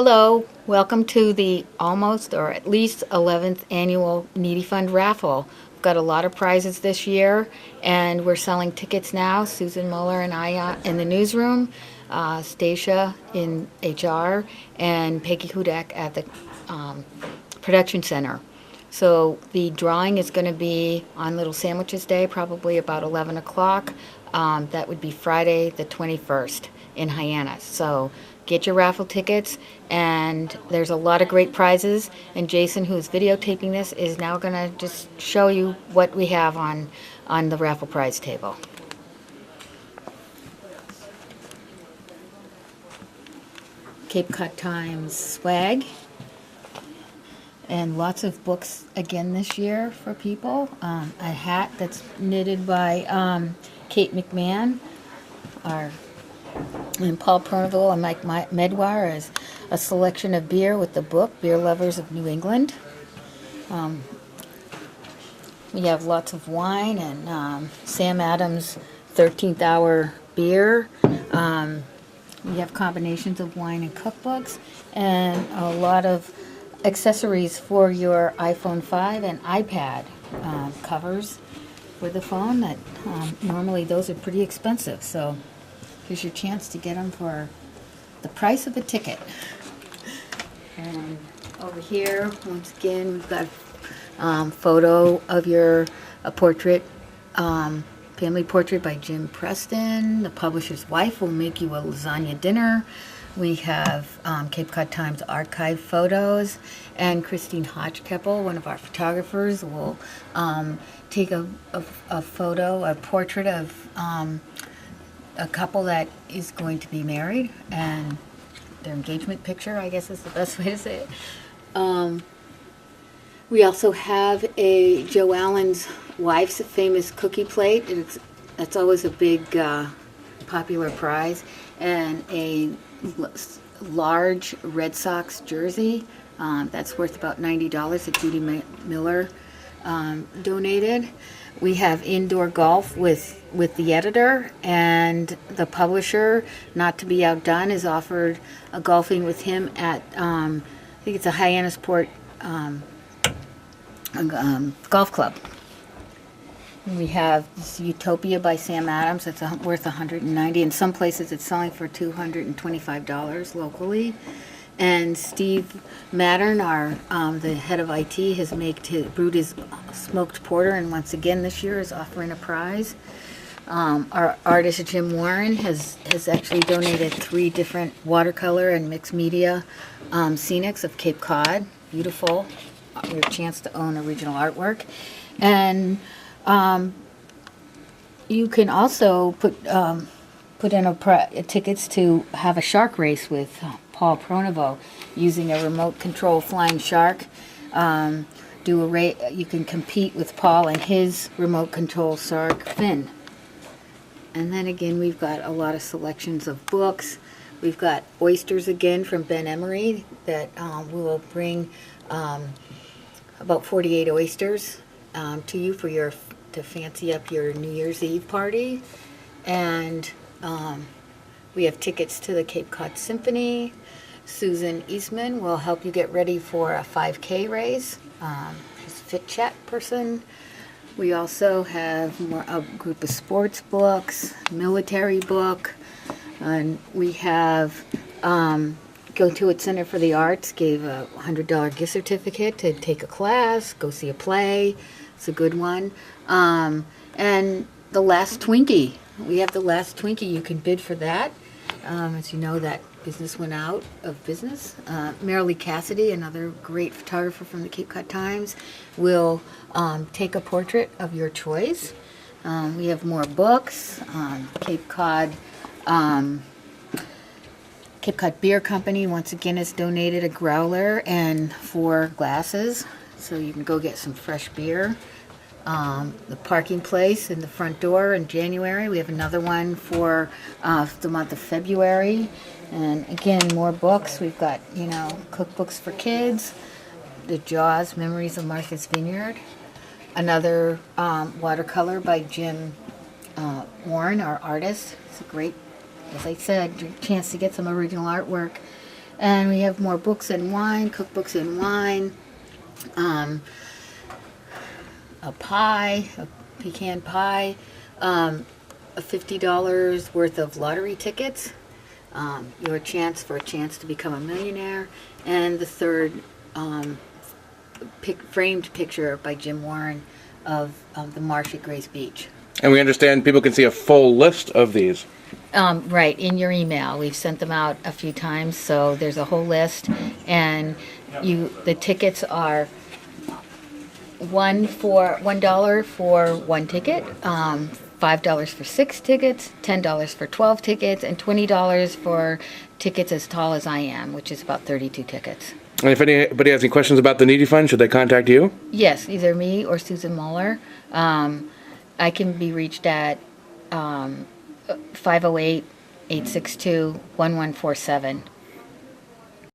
Hello, welcome to the almost or at least 11th annual Needy Fund raffle. We've got a lot of prizes this year and we're selling tickets now. Susan Muller and I in the newsroom, Stacia in HR, and Peggy Hudak at the production center. So the drawing is going to be on Little Sandwiches Day, probably about 11 o'clock. That would be Friday the 21st in Hyannis. So get your raffle tickets, and there's a lot of great prizes. And Jason, who's videotaping this, is now going to just show you what we have on the raffle prize table. Cape Cod Times swag. And lots of books again this year for people. A hat that's knitted by Kate McMahon, and Paul Perneville and Mike Medwar, is a selection of beer with the book Beer Lovers of New England. We have lots of wine and Sam Adams 13th Hour beer. We have combinations of wine and cookbooks, and a lot of accessories for your iPhone 5 and iPad covers for the phone. That normally those are pretty expensive, so here's your chance to get them for the price of a ticket. And over here, once again, we've got a photo of a portrait, family portrait by Jim Preston. The publisher's wife will make you a lasagna dinner. We have Cape Cod Times archive photos, and Christine Hodgkeppel, one of our photographers, will take a photo, a portrait of a couple that is going to be married, and their engagement picture, I guess is the best way to say it. We also have a Joe Allen's wife's famous cookie plate. That's always a big popular prize, and a large Red Sox jersey that's worth about $90 that Judy Miller donated. We have indoor golf with the editor, and the publisher, not to be outdone, has offered a golfing with him at I think it's a Hyannisport golf club. We have this Utopia by Sam Adams. It's worth $190. In some places, it's selling for $225 locally. And Steve Mattern, the head of IT, has brewed his smoked porter, and once again this year is offering a prize. Our artist Jim Warren has actually donated 3 different watercolor and mixed media scenics of Cape Cod. Beautiful. We have a chance to own original artwork. And you can also put in tickets to have a shark race with Paul Pronovo using a remote control flying shark. You can compete with Paul and his remote control shark fin. And then again, we've got a lot of selections of books. We've got oysters again from Ben Emery that we will bring about 48 oysters to you to fancy up your New Year's Eve party. And we have tickets to the Cape Cod Symphony. Susan Eastman will help you get ready for a 5K race. She's a Fit Chat person. We also have a group of sports books, military book, and we have Go To It Center for the Arts gave a $100 gift certificate to take a class, go see a play. It's a good one. And The Last Twinkie. We have The Last Twinkie. You can bid for that. As you know, that business went out of business. Marilee Cassidy, another great photographer from the Cape Cod Times, will take a portrait of your choice. We have more books. Cape Cod Beer Company once again has donated a growler and 4 glasses, so you can go get some fresh beer. The parking place in the front door in January. We have another one for the month of February. And again, more books. We've got, cookbooks for kids. The Jaws, Memories of Martha's Vineyard. Another watercolor by Jim Warren, our artist. It's a great, as I said, chance to get some original artwork. And we have more books and wine, cookbooks and wine, a pie, a pecan pie, a $50 worth of lottery tickets, your chance for a chance to become a millionaire, and the third framed picture by Jim Warren of the marsh at Grace Beach. And we understand people can see a full list of these. Right, in your email. We've sent them out a few times, so there's a whole list. And the tickets are $1 for one ticket, $5 for 6 tickets, $10 for 12 tickets, and $20 for tickets as tall as I am, which is about 32 tickets. And if anybody has any questions about the Needy Fund, should they contact you? Yes, either me or Susan Muller. I can be reached at 508-862-1147.